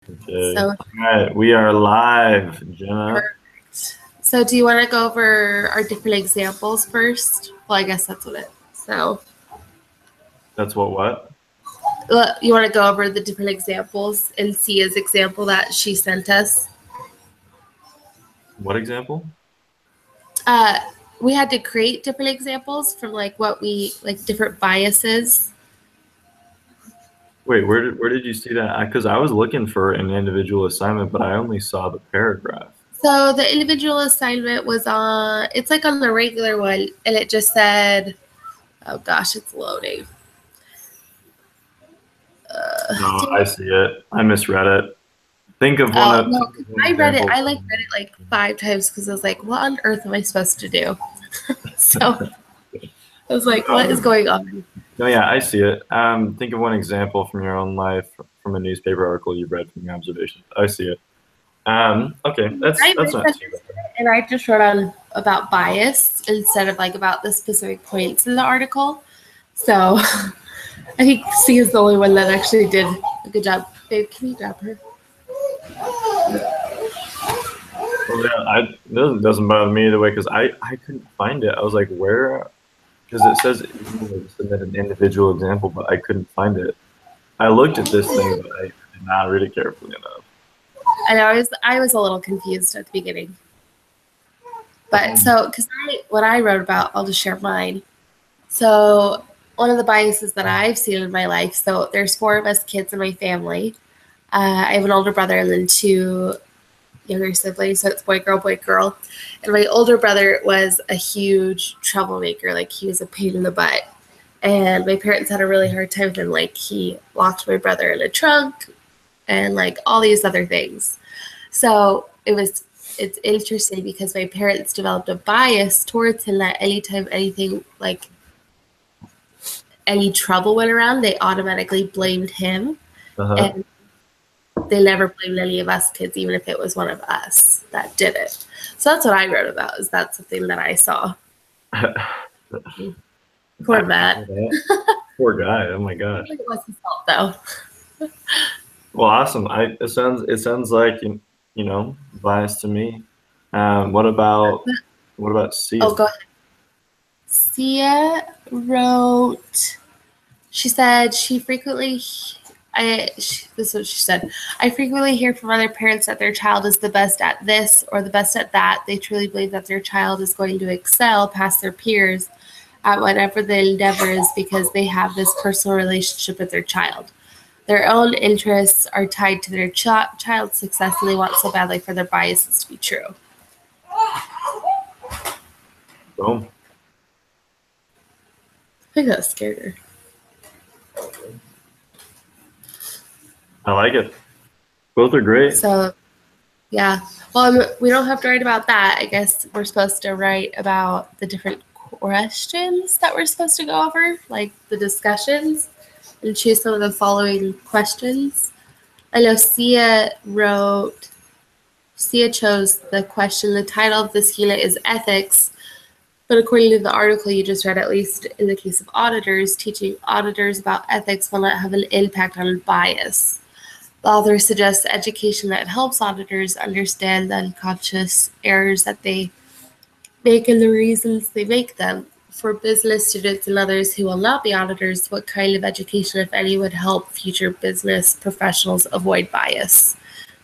Okay. So All right, we are live, Jenna. perfect. So do you want to go over our different examples first? Well, I guess that's what it. So That's what? you want to go over the different examples and Sia's example that she sent us. What example? Uh, we had to create different examples from like what we like different biases. Wait, where did you see that? Because I was looking for an individual assignment, but I only saw the paragraph. So the individual assignment was on. It's like on the regular one, and it just said, "Oh gosh, it's loading." No, Dang I it. see it. I misread it. Oh no, Think 'cause of one I read it. example I like from. read it like 5 times because I was like, "What on earth am I supposed to do?" So I was like, "What is going on?" No, yeah, I see it. Think of one example from your own life, from a newspaper article you read from your observations. I see it. Okay, that's I that's not too misunderstood it, and I just wrote on about bias instead of like about the specific points in the article. So I think C is the only one that actually did a good job. Babe, can you grab her? Well, yeah, it doesn't bother me either way because I couldn't find it. I was like, where? Because it says you submit an individual example, but I couldn't find it. I looked at this thing, but I did not read it carefully enough. And I was a little confused at the beginning. But Um, so, because what I wrote about, I'll just share mine. So, one of the biases that I've seen in my life. So, there's 4 of us kids in my family. I have an older brother and then 2 younger siblings. So it's boy, girl, boy, girl. And my older brother was a huge troublemaker. Like he was a pain in the butt. And my parents had a really hard time with him. Like he locked my brother in a trunk and like all these other things. So it's interesting because my parents developed a bias towards him that anytime anything like any trouble went around, they automatically blamed him. uh-huh. And they never blamed any of us kids, even if it was one of us that did it. So that's what I wrote about. Is that something that I saw? I Poor didn't Matt. know that. Poor guy. Oh my I gosh. don't think it was his fault though. Well, awesome. It sounds like bias to me. What about Oh, Sia? go ahead. Sia wrote. She said she frequently. This is what she said. I frequently hear from other parents that their child is the best at this or the best at that. They truly believe that their child is going to excel past their peers at whatever the endeavor is because they have this personal relationship with their child. Their own interests are tied to their child's success, and they want so badly for their biases to be true. Boom. I think that scared her. I like it. Both are great. So, yeah. Well, we don't have to write about that. I guess we're supposed to write about the different questions that we're supposed to go over, like the discussions, and choose some of the following questions. I know Sia chose the question. The title of this unit is Ethics, but according to the article you just read, at least in the case of auditors, teaching auditors about ethics will not have an impact on bias. The author suggests education that helps auditors understand the unconscious errors that they make and the reasons they make them. For business students and others who will not be auditors, what kind of education, if any, would help future business professionals avoid bias?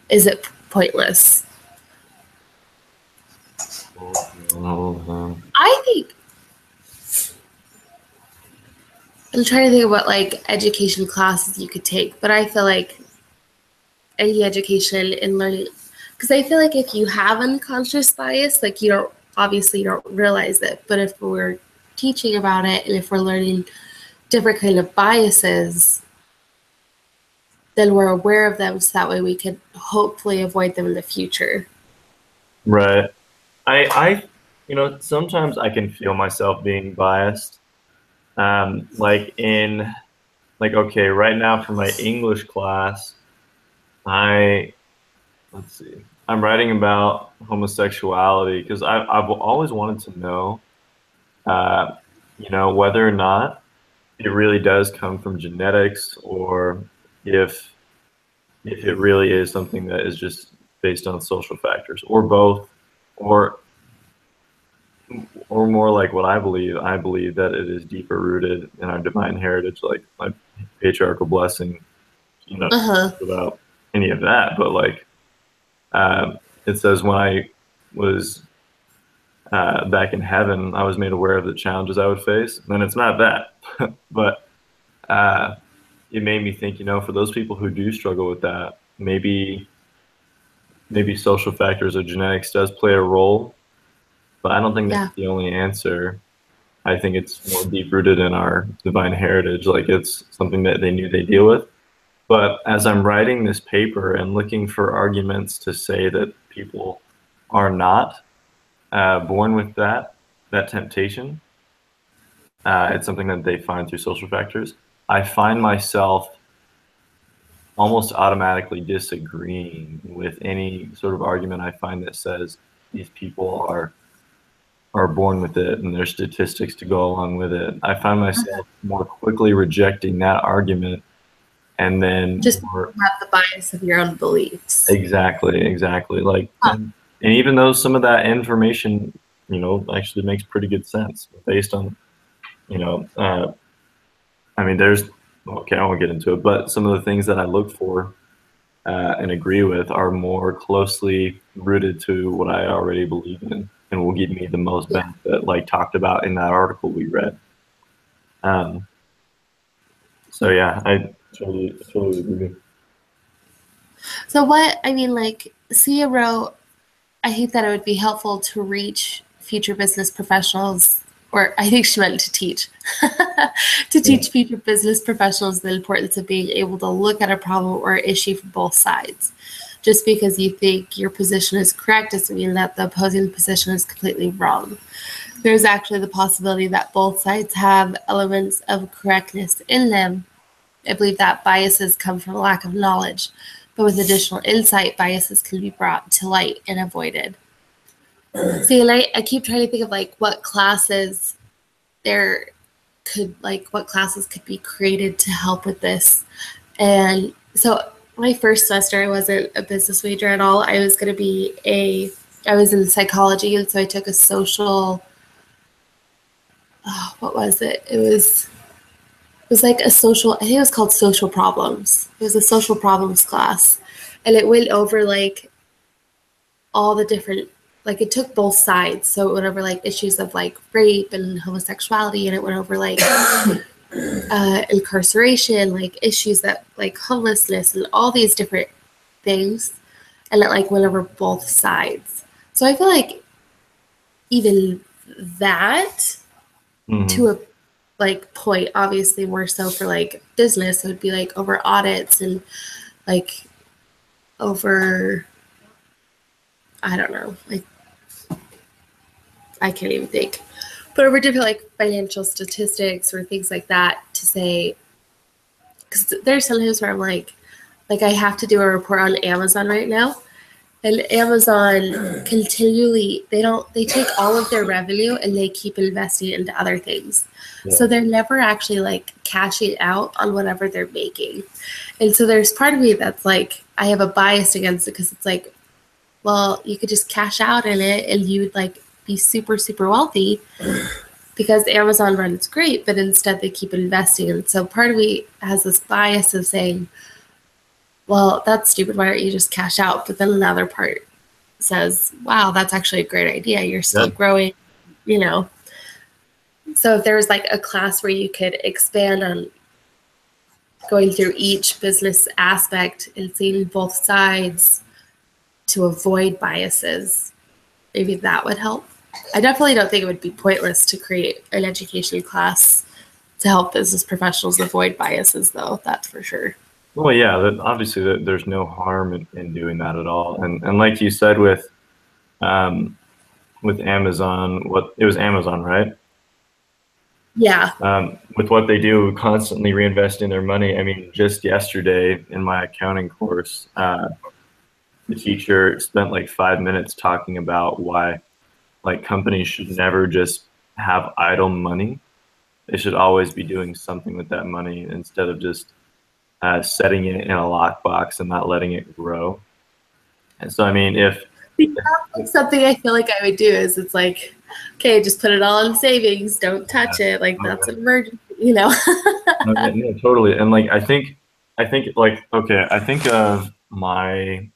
Is it pointless? I think I'm trying to think of what like education classes you could take, but I feel like any education in learning, because I feel like if you have unconscious bias, like you don't realize it, but if we're teaching about it and if we're learning different kind of biases, then we're aware of them, so that way we can hopefully avoid them in the future. Right. Sometimes I can feel myself being biased. Like okay, right now for my English class, I let's see, I'm writing about homosexuality because I've always wanted to know, uh, whether or not it really does come from genetics or if if it really is something that is just based on social factors, or both, or or more like what I believe that it is deeper rooted in our divine heritage, like my patriarchal blessing, Uh-huh. without any of that. But like, it says, when I was back in heaven, I was made aware of the challenges I would face. And it's not that, but uh, it made me think, for those people who do struggle with that, maybe social factors or genetics does play a role, but I don't think that's Yeah. the only answer. I think it's more deep rooted in our divine heritage. Like, it's something that they knew they deal with. But as I'm writing this paper and looking for arguments to say that people are not born with that temptation, it's something that they find through social factors. I find myself almost automatically disagreeing with any sort of argument I find that says these people are born with it and there's statistics to go along with it. I find myself more quickly rejecting that argument, and then Just because you have the bias of your own beliefs. exactly, like, Huh. and even though some of that information, actually makes pretty good sense based on, you know uh, I mean, there's, okay, I won't get into it, but some of the things that I look for and agree with are more closely rooted to what I already believe in and will give me the most Yeah. benefit, like talked about in that article we read. Um, so yeah, I totally agree. So what I mean, like Sia wrote, I think that it would be helpful to reach future business professionals, or I think she meant to teach, to Yeah. teach future business professionals the importance of being able to look at a problem or issue from both sides. Just because you think your position is correct doesn't mean that the opposing position is completely wrong. There's actually the possibility that both sides have elements of correctness in them. I believe that biases come from a lack of knowledge, but with additional insight, biases can be brought to light and avoided. See, and I keep trying to think of like what classes there what classes could be created to help with this. And so my first semester, I wasn't a business major at all. I was in psychology, and so I took a social, what was it? It was like a social, I think it was called social problems. It was a social problems class. And it went over like all the different, like it took both sides. So it went over like issues of like rape and homosexuality, and it went over like incarceration, like issues that like homelessness and all these different things. And it like went over both sides. So I feel like even that Hmm. to a like point, obviously more so for like business, it would be like over audits and like over, I don't know, like I can't even think, but over different like financial statistics or things like that to say, because there's sometimes where I'm like I have to do a report on Amazon right now, and Amazon continually they take all of their revenue and they keep investing it into other things. Yeah. So they're never actually like cashing out on whatever they're making. And so there's part of me that's like I have a bias against it because it's like, well, you could just cash out in it and you would like be super, super wealthy because Amazon runs great, but instead they keep investing. And so part of me has this bias of saying, well, that's stupid. Why don't you just cash out? But then another part says, wow, that's actually a great idea. You're still Yeah. growing, you know. So if there was like a class where you could expand on going through each business aspect and seeing both sides to avoid biases, maybe that would help. I definitely don't think it would be pointless to create an education class to help business professionals avoid biases, though. That's for sure. Well, yeah, obviously there's no harm in doing that at all. And like you said um, with Amazon, what it was Amazon, right? Yeah. With what they do, constantly reinvesting their money. I mean, just yesterday in my accounting course, the teacher spent like 5 minutes talking about why like companies should never just have idle money. They should always be doing something with that money instead of just setting it in a lockbox and not letting it grow. And so, I mean, if Like something I feel like I would do is it's like, okay, just put it all in savings, don't touch it. Like that's an emergency, you know. no, yeah, no, totally. And like, I think like, okay, I think of my,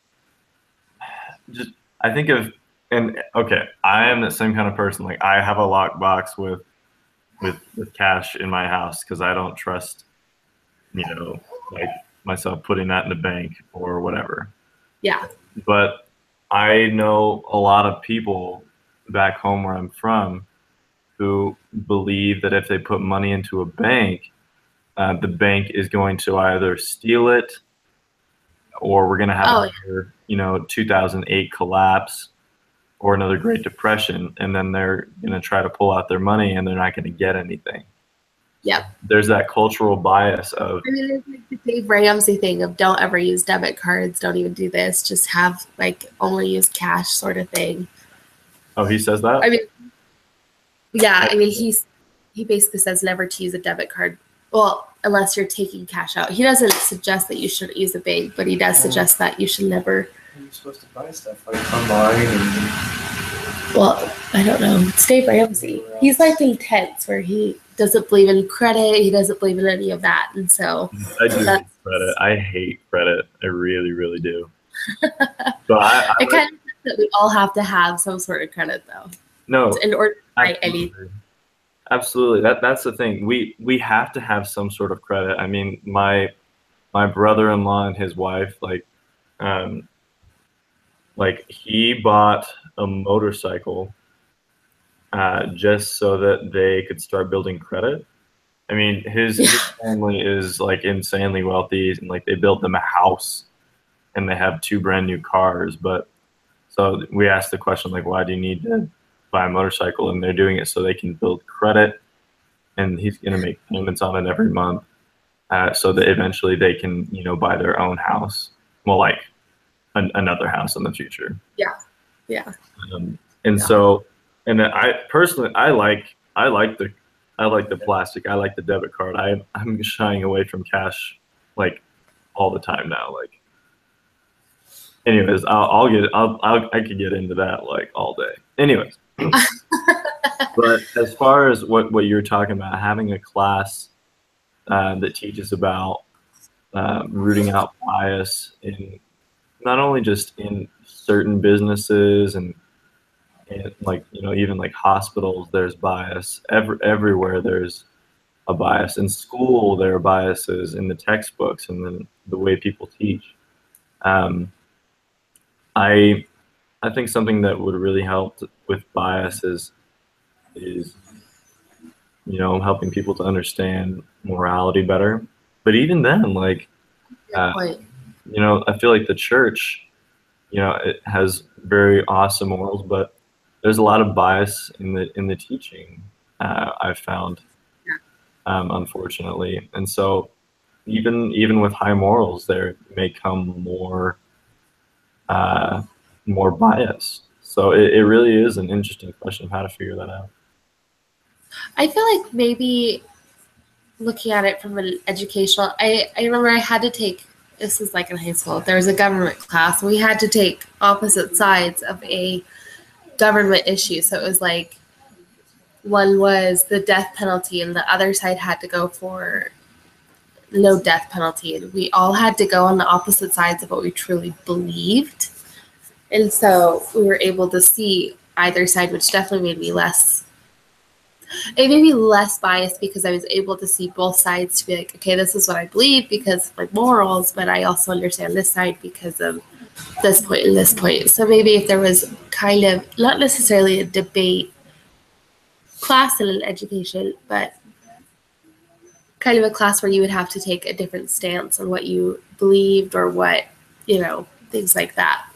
just, I think of, and okay, I am the same kind of person. Like, I have a lockbox with cash in my house because I don't trust, like myself putting that in the bank or whatever. Yeah. But I know a lot of people back home where I'm from who believe that if they put money into a bank, the bank is going to either steal it or we're going to have Oh, another, 2008 collapse or another Great Depression, and then they're going to try to pull out their money and they're not going to get anything. yeah. There's that cultural bias of, I mean, it's like the Dave Ramsey thing of don't ever use debit cards, don't even do this, just have like only use cash sort of thing. oh, he says that? I mean, yeah, I mean, he basically says never to use a debit card. Well, unless you're taking cash out. He doesn't suggest that you shouldn't use a bank, but he does suggest that you should never. You're supposed to buy stuff like online and Well, I don't know. It's Dave Ramsey. He's like intense where he doesn't believe in credit. He doesn't believe in any of that. And so I do hate that's, credit. I hate credit. I really, really do. So I I kind of think that we all have to have some sort of credit though no, in order to buy absolutely. anything. Absolutely. That's the thing. We have to have some sort of credit. I mean, my brother-in-law and his wife, um, like he bought a motorcycle just so that they could start building credit. I mean, his family is like insanely wealthy, and like they built them a house, and they have two brand new cars. But so we asked the question like, why do you need to buy a motorcycle? And they're doing it so they can build credit, and he's going to make payments on it every month, so that eventually they can buy their own house. Well, like another house in the future. Yeah. Yeah. And Yeah. so, and then I personally, I like the plastic. I like the debit card. I'm shying away from cash like all the time now. Like, anyways, I could get into that like all day. Anyways, but as far as what you're talking about, having a class that teaches about rooting out bias in not only just in certain businesses and like even like hospitals, there's bias everywhere. There's a bias in school. There are biases in the textbooks and then the way people teach. um, I I think something that would really help with bias is helping people to understand morality better. But even then, like Good uh, point. I feel like the church, it has very awesome morals, but there's a lot of bias in the teaching. I've found, unfortunately, and so even with high morals, there may come uh, more bias. So it really is an interesting question of how to figure that out. I feel like maybe looking at it from an educational, I remember I had to take, this was like in high school, there was a government class, and we had to take opposite sides of a government issue. So it was like one was the death penalty, and the other side had to go for no death penalty. And we all had to go on the opposite sides of what we truly believed. And so we were able to see either side, which definitely made me less, it made me less biased because I was able to see both sides to be like, okay, this is what I believe because of my morals, but I also understand this side because of this point and this point. So maybe if there was kind of not necessarily a debate class in an education, but kind of a class where you would have to take a different stance on what you believed or what, things like that.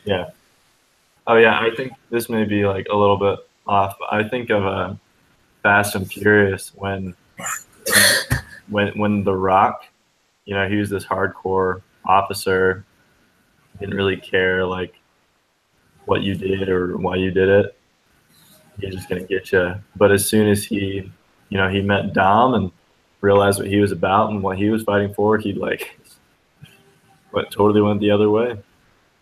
Yeah. Oh yeah. I think this may be like a little bit off, but I think of Fast and Furious when The Rock, he was this hardcore officer, didn't really care like what you did or why you did it. He's just gonna get you. But as soon as he met Dom and realized what he was about and what he was fighting for, he'd like totally went the other way.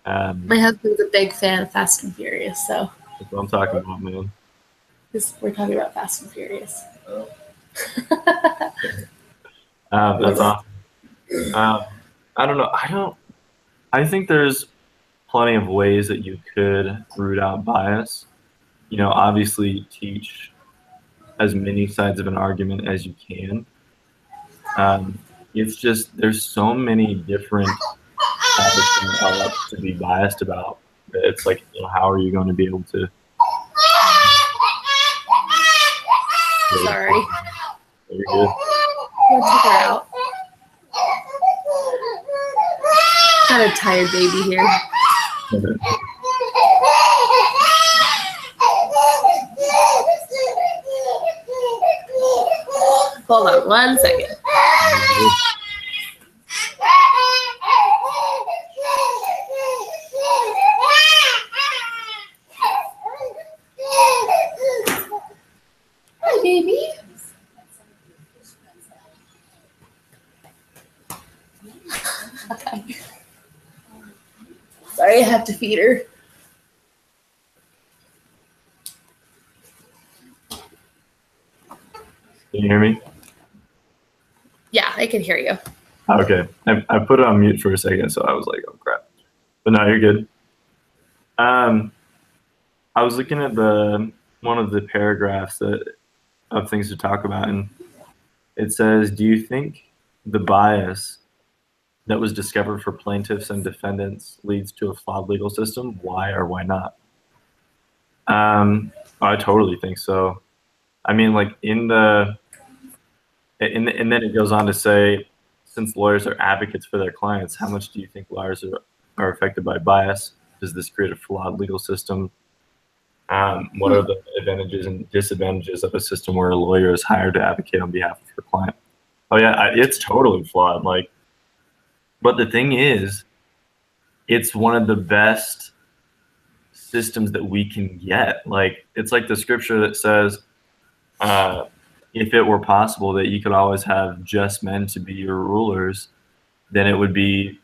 My husband's a big fan of Fast and Furious, so That's what I'm talking about, man. we're talking about Fast and Furious. Oh. That's awesome. I don't know. I think there's plenty of ways that you could root out bias. You know, obviously teach as many sides of an argument as you can. It's just there's so many different topics that are up to be biased about. It's like, you know, how are you going to be able to? Sorry. You're good. I'm gonna take her out. Got a tired baby here. Hold on 1 second. Hi, baby. Sorry, I have to feed her. Can you hear me? Yeah, I can hear you. Okay. I put it on mute for a second, so I was like, oh crap. But no, you're good. I was looking at one of the paragraphs of things to talk about, and it says, do you think the bias that was discovered for plaintiffs and defendants leads to a flawed legal system? Why or why not? I totally think so. I mean, like and then it goes on to say, since lawyers are advocates for their clients, how much do you think lawyers are affected by bias? Does this create a flawed legal system? What are the advantages and disadvantages of a system where a lawyer is hired to advocate on behalf of her client? Oh yeah, it's totally flawed. Like, but the thing is, it's one of the best systems that we can get. Like, it's like the scripture that says, if it were possible that you could always have just men to be your rulers, then it would be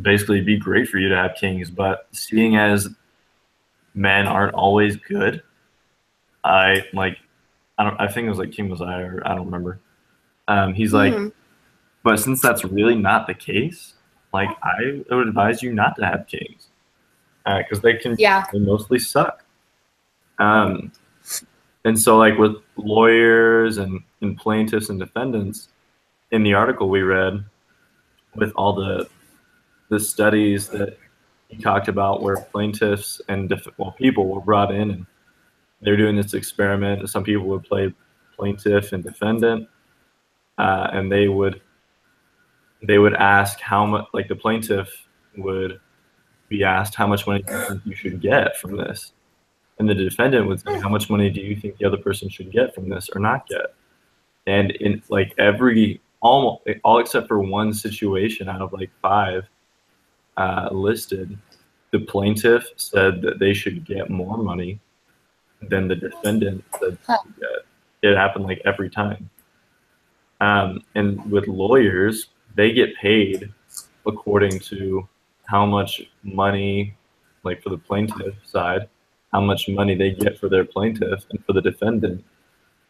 basically be great for you to have kings. But seeing as men aren't always good, I think it was like King Mosiah, or I don't remember. He's like, but since that's really not the case, like I would advise you not to have kings, because they mostly suck. And so like with lawyers and plaintiffs and defendants, in the article we read, with all the studies that he talked about where plaintiffs and people were brought in and they're doing this experiment. Some people would play plaintiff and defendant, and they would ask how much, like the plaintiff would be asked how much money do you think you should get from this, and the defendant would say how much money do you think the other person should get from this or not get. And in like almost all except for one situation out of like 5 listed, the plaintiff said that they should get more money than the defendant said they should get. It happened like every time. And with lawyers, they get paid according to how much money, like for the plaintiff side, how much money they get for their plaintiff, and for the defendant,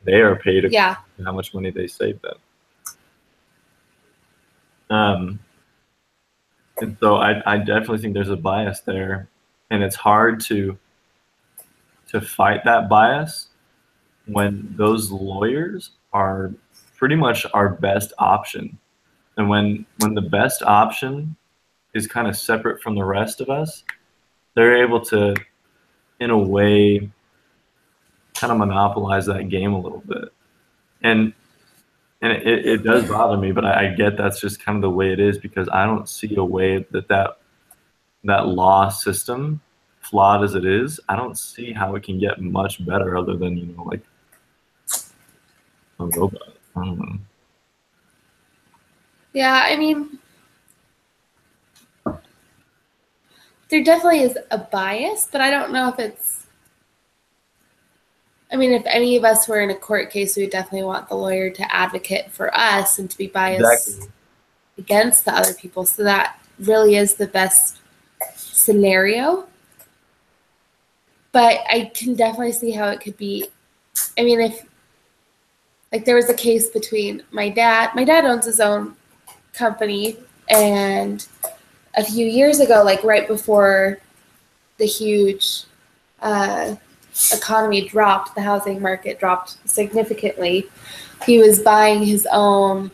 they are paid according to how much money they save them. And so I definitely think there's a bias there, and it's hard to fight that bias when those lawyers are pretty much our best option. And when the best option is kind of separate from the rest of us, they're able to, in a way, kind of monopolize that game a little bit. And it does bother me, but I get that's just kind of the way it is, because I don't see a way that law system, flawed as it is, I don't see how it can get much better other than, you know, like a robot. I don't know. Yeah, I mean, there definitely is a bias, but I don't know if it's I mean, if any of us were in a court case, we would definitely want the lawyer to advocate for us and to be biased Exactly. against the other people. So that really is the best scenario. But I can definitely see how it could be. I mean, if like there was a case between my dad owns his own company, and a few years ago, like right before the huge uh, economy dropped, the housing market dropped significantly, he was buying his own,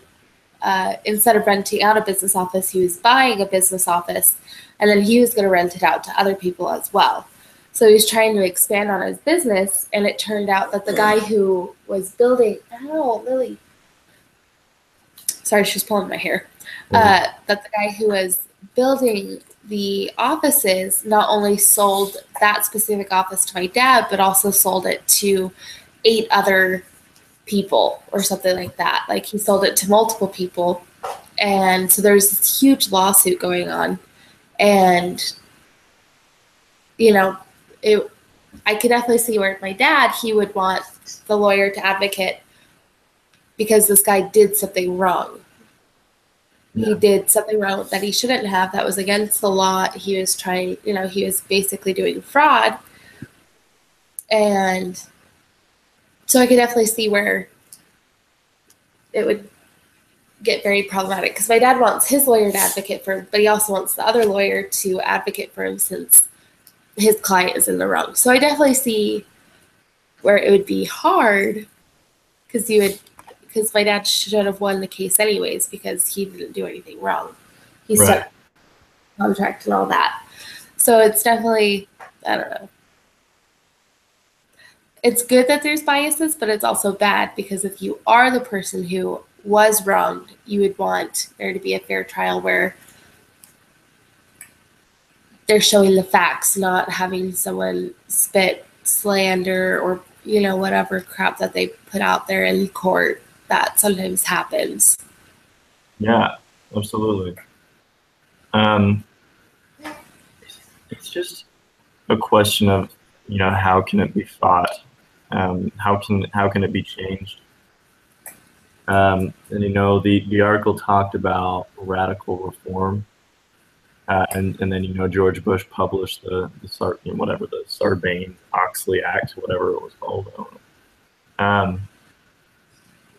instead of renting out a business office, he was buying a business office, and then he was going to rent it out to other people as well. So he was trying to expand on his business, and it turned out that the guy who was building, oh, Lily, sorry, she's pulling my hair, that the guy who was building the offices not only sold that specific office to my dad, but also sold it to 8 other people or something like that. Like he sold it to multiple people. And so there's this huge lawsuit going on. And, you know, it, I could definitely see where my dad, he would want the lawyer to advocate because this guy did something wrong. Yeah. He did something wrong that he shouldn't have. That was against the law. He was trying, he was basically doing fraud. And so I could definitely see where it would get very problematic because my dad wants his lawyer to advocate for him, but he also wants the other lawyer to advocate for him since his client is in the wrong. So I definitely see where it would be hard because my dad should have won the case anyways because he didn't do anything wrong. He Right. stuck contract and all that. So it's definitely, I don't know. It's good that there's biases, but it's also bad because if you are the person who was wronged, you would want there to be a fair trial where they're showing the facts, not having someone spit slander or, whatever crap that they put out there in court. That sometimes happens. Yeah, absolutely. It's just a question of, how can it be fought? How can it be changed? And the article talked about radical reform, and then George Bush published the whatever the Sarbanes-Oxley Act, whatever it was called. I don't know.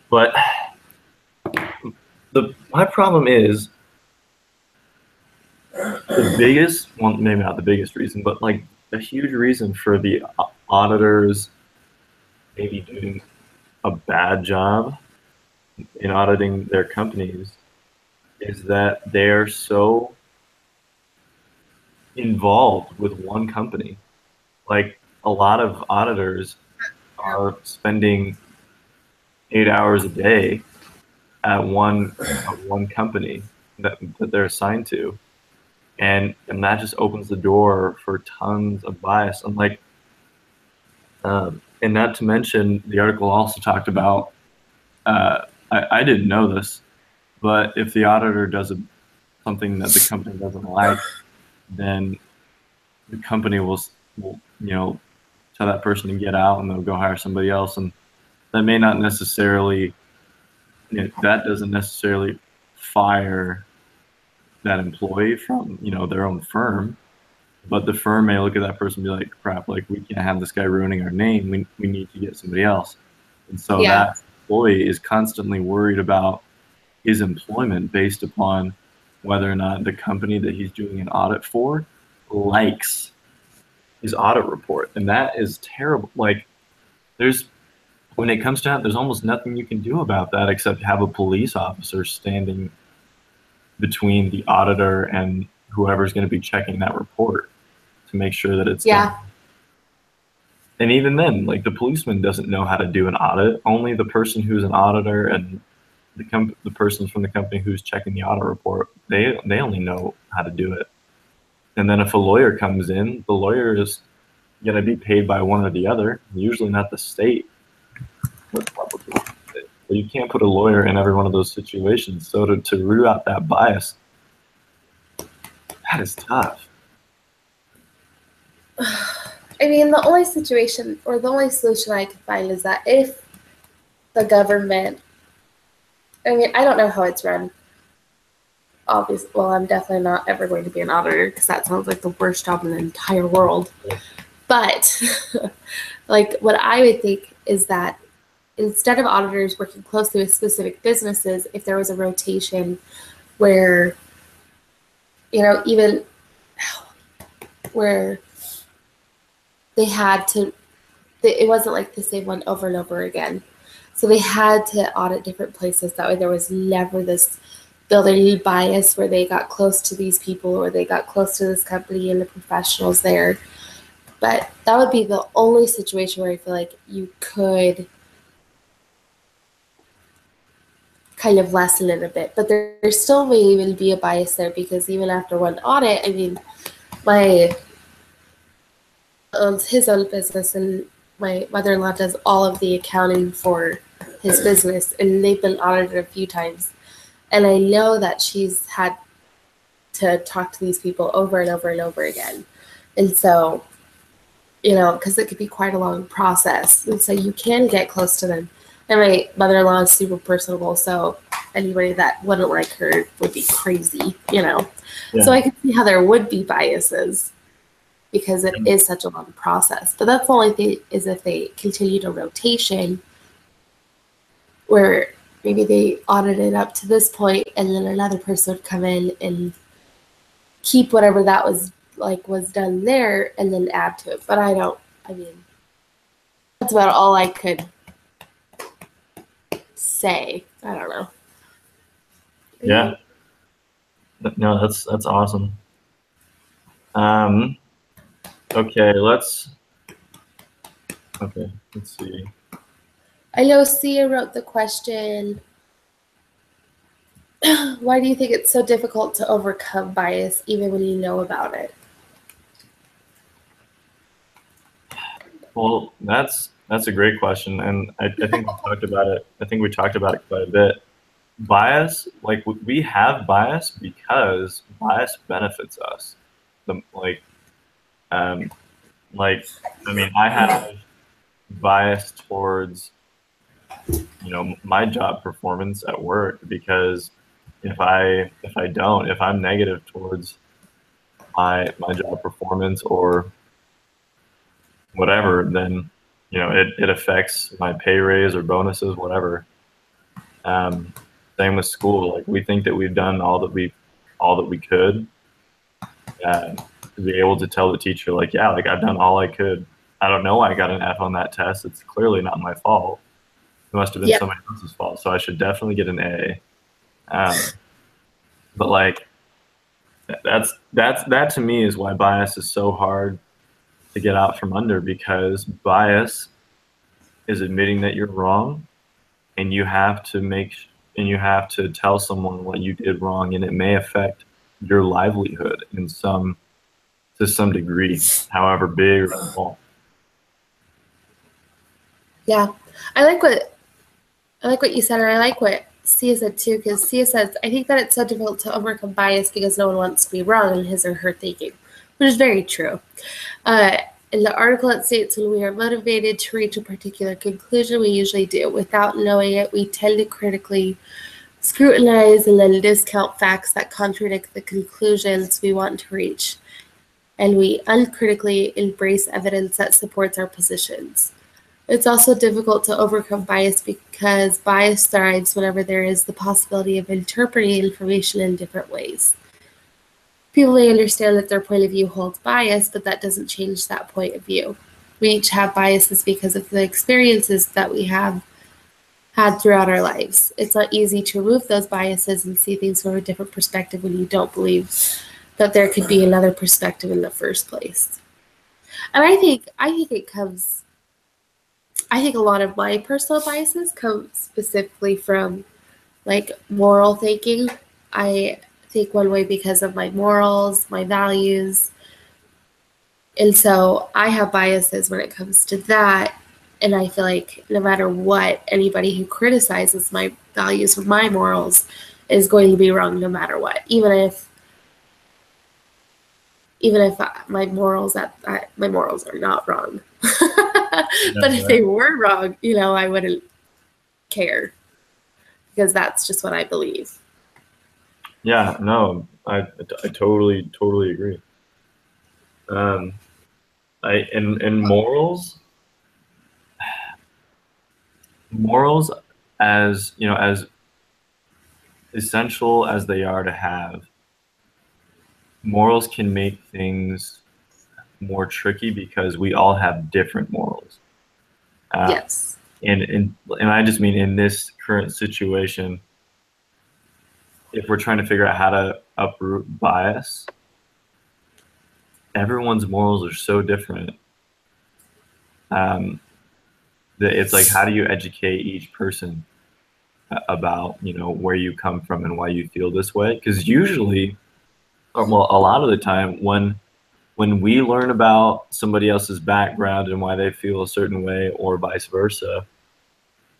But my problem is the biggest, well, maybe not the biggest reason, but like a huge reason for the auditors maybe doing a bad job in auditing their companies is that they're so involved with one company. Like a lot of auditors are spending 8 hours a day at one company that they're assigned to, and that just opens the door for tons of bias. And like, and not to mention, the article also talked about. I didn't know this, but if the auditor does something that the company doesn't like, then the company will tell that person to get out, and they'll go hire somebody else, and that may not necessarily, that doesn't necessarily fire that employee from their own firm, but the firm may look at that person and be like, crap, like we can't have this guy ruining our name. We need to get somebody else. And so that employee is constantly worried about his employment based upon whether or not the company that he's doing an audit for likes his audit report. And that is terrible. Like, when it comes to that, there's almost nothing you can do about that except have a police officer standing between the auditor and whoever's going to be checking that report to make sure that it's done. And even then, like, the policeman doesn't know how to do an audit. Only the person who's an auditor and the person from the company who's checking the audit report, they only know how to do it. And then if a lawyer comes in, the lawyer is going to be paid by one or the other, usually not the state. But you can't put a lawyer in every one of those situations. So to root out that bias, that is tough. I mean, the only situation or the only solution I could find is that if the government, I mean, I don't know how it's run. Obviously, well, I'm definitely not ever going to be an auditor because that sounds like the worst job in the entire world. But like what I would think is that instead of auditors working closely with specific businesses, if there was a rotation where, even where they had to, it wasn't like the same one over and over again. So they had to audit different places. That way there was never this building bias where they got close to these people or they got close to this company and the professionals there. But that would be the only situation where I feel like you could kind of lessen it a bit. But there still may even be a bias there because even after one audit, I mean, my owns his own business and my mother-in-law does all of the accounting for his business, and they've been audited a few times. And I know that she's had to talk to these people over and over and over again. And so, because it could be quite a long process. And so you can get close to them. And my mother-in-law is super personable, so anybody that wouldn't like her would be crazy, Yeah. So I can see how there would be biases because it is such a long process. But that's the only thing is if they continued a rotation where maybe they audited up to this point and then another person would come in and keep whatever that was done there and then add to it. But that's about all I could say. I don't know. Yeah. No, that's awesome. Okay, let's see. I know Sia wrote the question, why do you think it's so difficult to overcome bias even when you know about it? Well, that's a great question, and I think we talked about it. I think we talked about it quite a bit. Bias, like we have bias because bias benefits us. I mean, I have bias towards my job performance at work because if I'm negative towards my job performance or whatever, then it affects my pay raise or bonuses, whatever. Same with school. Like we think that we've done all that we could to be able to tell the teacher, like, yeah, like I've done all I could. I don't know why I got an F on that test. It's clearly not my fault. It must have been somebody else's fault. So I should definitely get an A. But like that to me is why bias is so hard to get out from under, because bias is admitting that you're wrong, and you have to tell someone what you did wrong, and it may affect your livelihood to some degree, however big or small. Yeah, I like what you said, and I like what Sia said too, because Sia says, I think that it's so difficult to overcome bias because no one wants to be wrong in his or her thinking, which is very true. In the article, it states when we are motivated to reach a particular conclusion, we usually do. Without knowing it, we tend to critically scrutinize and then discount facts that contradict the conclusions we want to reach. And we uncritically embrace evidence that supports our positions. It's also difficult to overcome bias because bias thrives whenever there is the possibility of interpreting information in different ways. People may understand that their point of view holds bias, but that doesn't change that point of view. We each have biases because of the experiences that we have had throughout our lives. It's not easy to remove those biases and see things from a different perspective when you don't believe that there could be another perspective in the first place. And I think a lot of my personal biases come specifically from like moral thinking. I think one way because of my morals, my values. And so I have biases when it comes to that. And I feel like no matter what, anybody who criticizes my values or my morals is going to be wrong no matter what. Even if even if my morals are not wrong. But if right. they were wrong, I wouldn't care, because that's just what I believe. Yeah, no, I totally agree. And morals, as as essential as they are to have, morals can make things more tricky because we all have different morals. Uh, Yes. and I just mean in this current situation, if we're trying to figure out how to uproot bias, everyone's morals are so different. Um, that it's like, how do you educate each person about where you come from and why you feel this way? Because usually, or well, a lot of the time, when we learn about somebody else's background and why they feel a certain way, or vice versa,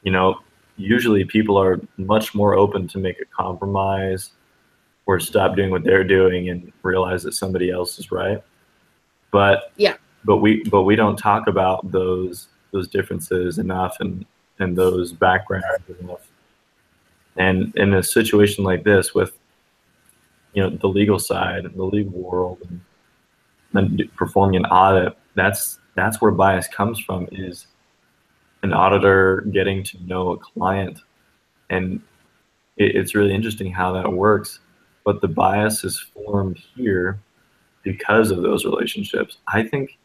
you know, usually people are much more open to make a compromise or stop doing what they're doing and realize that somebody else is right. But Yeah. but we don't talk about those differences enough, and those backgrounds enough. And in a situation like this, with the legal side and the legal world, and then performing an audit, that's where bias comes from, is an auditor getting to know a client. And it's really interesting how that works. But the bias is formed here because of those relationships. I think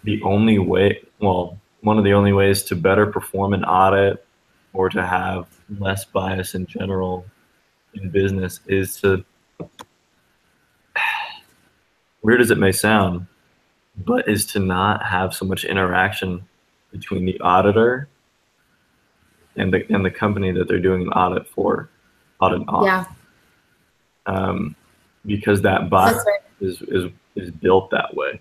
the only way, well, one of the only ways to better perform an audit, or to have less bias in general in business, is to, weird as it may sound, but is to not have so much interaction between the auditor and the company that they're doing an audit for, audit on. Yeah. Because that bias That's right. is built that way.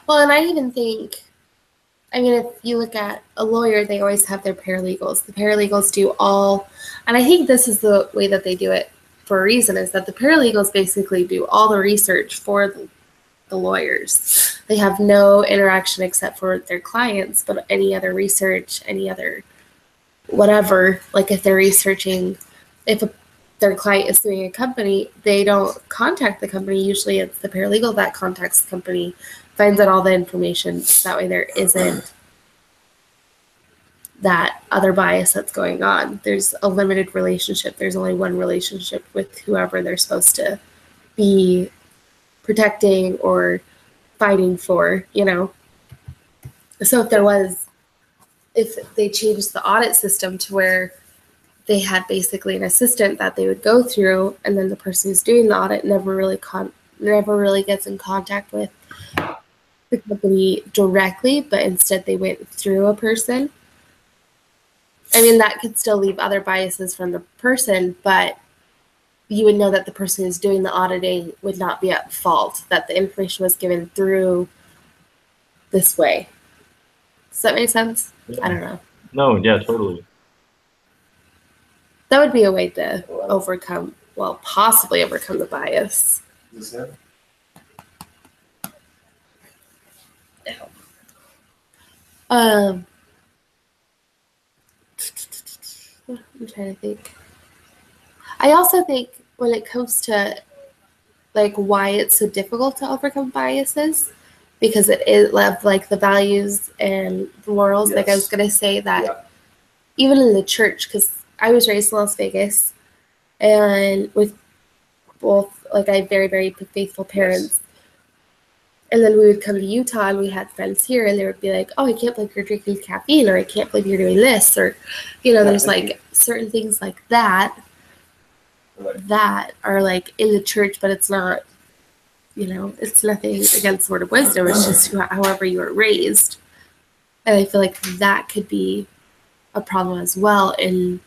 Well, and I even think, if you look at a lawyer, they always have their paralegals. The paralegals do all, and I think this is the way that they do it for a reason, is that the paralegals basically do all the research for the lawyers. They have no interaction except for their clients, but any other research, any other whatever, like if they're researching, if their client is suing a company, they don't contact the company. Usually it's the paralegal that contacts the company, finds out all the information. That way there isn't that other bias that's going on. There's a limited relationship. There's only one relationship with whoever they're supposed to be protecting or fighting for, So if they changed the audit system to where they had basically an assistant that they would go through, and then the person who's doing the audit never really gets in contact with the company directly, but instead they went through a person. That could still leave other biases from the person, but you would know that the person who's doing the auditing would not be at fault, that the information was given through this way. Does that make sense? Yeah. I don't know. No, yeah, totally. That would be a way to possibly overcome the bias. Is that? I'm trying to think. I also think when it comes to why it's so difficult to overcome biases, because it is like the values and the morals. Yes. Like I was gonna say that even in the church, because I was raised in Las Vegas, and with both, I have very, very faithful parents. Yes. And then we would come to Utah, and we had friends here, and they would be like, "Oh, I can't believe you're drinking caffeine," or "I can't believe you're doing this," or there's certain things like that that are in the church, but it's not. It's nothing against Word of Wisdom. It's just however you were raised, and I feel like that could be a problem as well in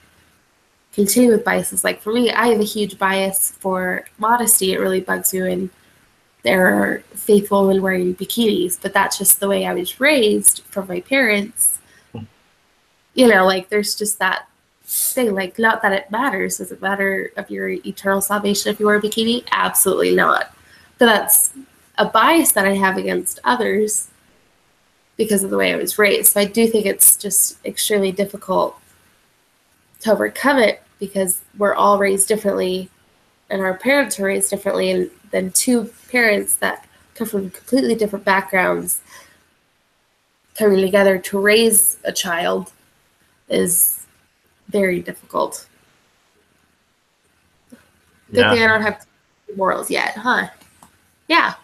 continuing with biases. Like for me, I have a huge bias for modesty. It really bugs me when there are faithful women wearing bikinis, but that's just the way I was raised from my parents. There's just that thing. Like, not that it matters. Does it matter of your eternal salvation if you wear a bikini? Absolutely not. But that's a bias that I have against others because of the way I was raised. So I do think it's just extremely difficult to overcome it because we're all raised differently and our parents are raised differently, and then two parents that come from completely different backgrounds coming together to raise a child is very difficult. Good thing I don't have morals yet, huh? Yeah.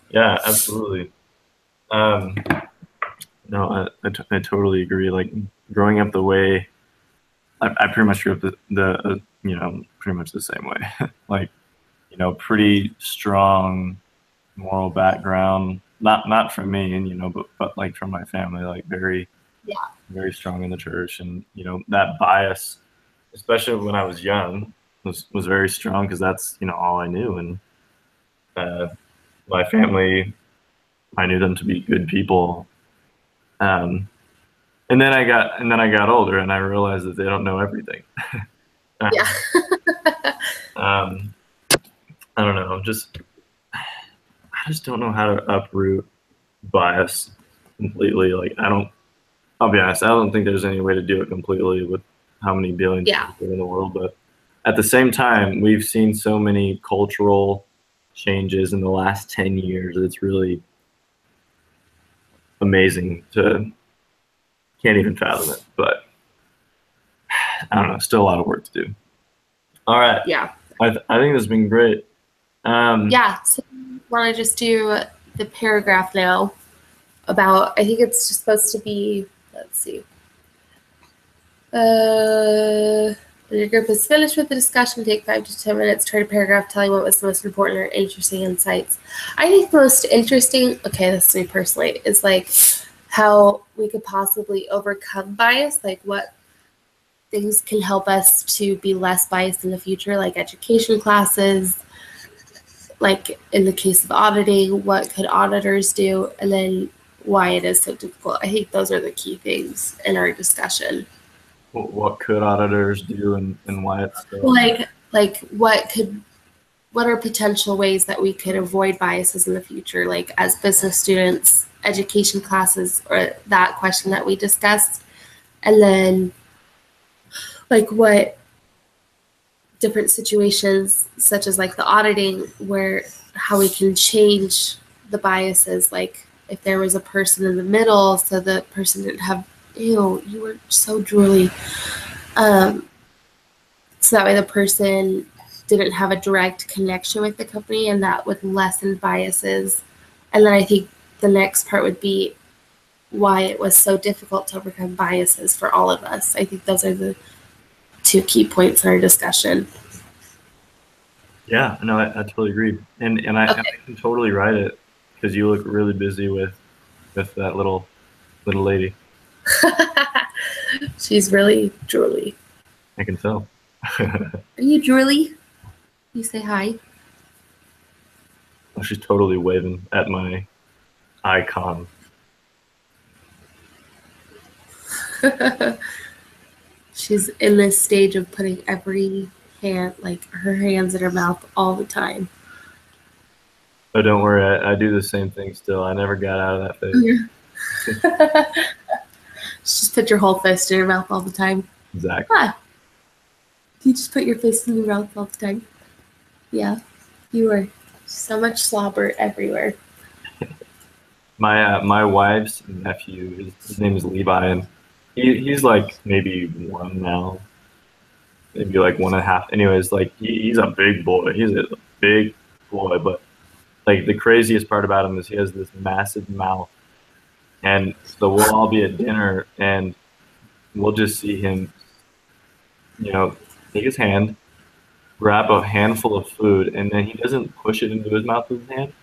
Yeah, absolutely. No, I totally agree. Like growing up the way I pretty much grew up pretty much the same way. Like, pretty strong moral background. Not from me, and but like from my family, like very Yeah. very strong in the church, and that bias, especially when I was young, was very strong because that's all I knew, and my family, I knew them to be good people. And then I got older, and I realized that they don't know everything. Yeah. um, I don't know. I just don't know how to uproot bias completely. Like I'll be honest. I don't think there's any way to do it completely with how many billions of Yeah. people in the world. But at the same time, we've seen so many cultural changes in the last 10 years. It's really amazing can't even fathom it. But I don't know. Still a lot of work to do. All right. Yeah. I think this has been great. Yeah. So want to just do the paragraph now about, I think it's just supposed to be, let's see. When your group is finished with the discussion, take 5 to 10 minutes, to write a paragraph telling what was the most important or interesting insights. I think the most interesting, okay, this is me personally, is like how we could possibly overcome bias, like what things can help us to be less biased in the future, like education classes, like in the case of auditing, what could auditors do, and then why it is so difficult. I think those are the key things in our discussion. What could auditors do, and why it's so like what are potential ways that we could avoid biases in the future, like as business students, education classes, or that question that we discussed, and then like what different situations such as like the auditing, where how we can change the biases, like if there was a person in the middle so the person didn't have, ew, you were so drooly, so that way the person didn't have a direct connection with the company, and that would lessen biases. And then I think the next part would be why it was so difficult to overcome biases for all of us. I think those are the two key points in our discussion. Yeah, no, I totally agree, and I can totally write it because you look really busy with that little lady. She's really drooly. I can tell. Are you drooly? You say hi. Oh, she's totally waving at my icon. She's in this stage of putting every hand, like her hands in her mouth all the time. Oh, don't worry, I do the same thing still. I never got out of that phase. Just put your whole fist in your mouth all the time. Exactly. Huh. You just put your fist in your mouth all the time. Yeah. You are so much slobber everywhere. My wife's nephew, his name is Levi, and he's like maybe one now, maybe like 1.5. Anyways, like he's a big boy. He's a big boy, but like the craziest part about him is he has this massive mouth, and so we'll all be at dinner and we'll just see him, take his hand, grab a handful of food, and then he doesn't push it into his mouth with his hand.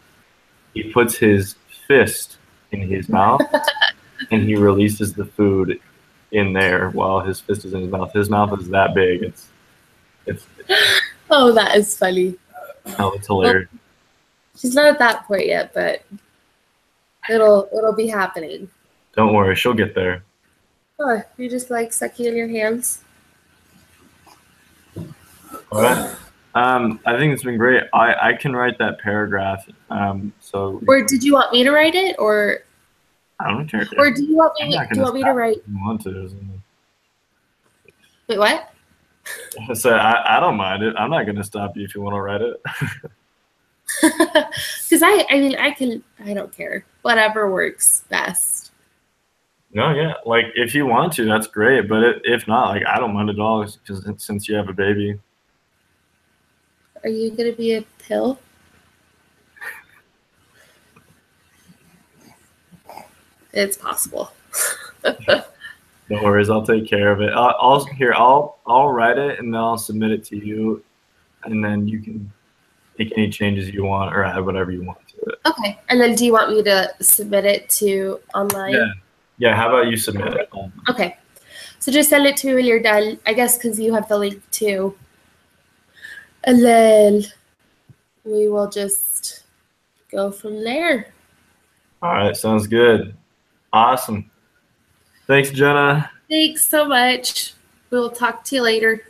He puts his fist in his mouth and he releases the food in there while his fist is in his mouth. His mouth is that big. It's Oh, that is funny. oh, it's hilarious. Well, she's not at that point yet, but it'll be happening. Don't worry, she'll get there. Oh, you just like sucking in your hands? All right. I think it's been great. I can write that paragraph. So Or did you want me to write it, or I don't care. do you want I'm me? not Do you gonna want me to stop write? if you want to. Wait, what? So I don't mind it. I'm not gonna stop you if you want to write it. Because I mean, I can. I don't care. Whatever works best. No, yeah. Like if you want to, that's great. But if not, like I don't mind at all. Because since you have a baby. Are you gonna be a pill? It's possible. No worries, I'll take care of it. I'll write it and then I'll submit it to you, and then you can make any changes you want or add whatever you want to it. Okay. And then do you want me to submit it to online? Yeah. Yeah. How about you submit it? Okay. So just send it to me when you're done. I guess because you have the link too. And then we will just go from there. All right. Sounds good. Awesome. Thanks, Jenna. Thanks so much. We'll talk to you later.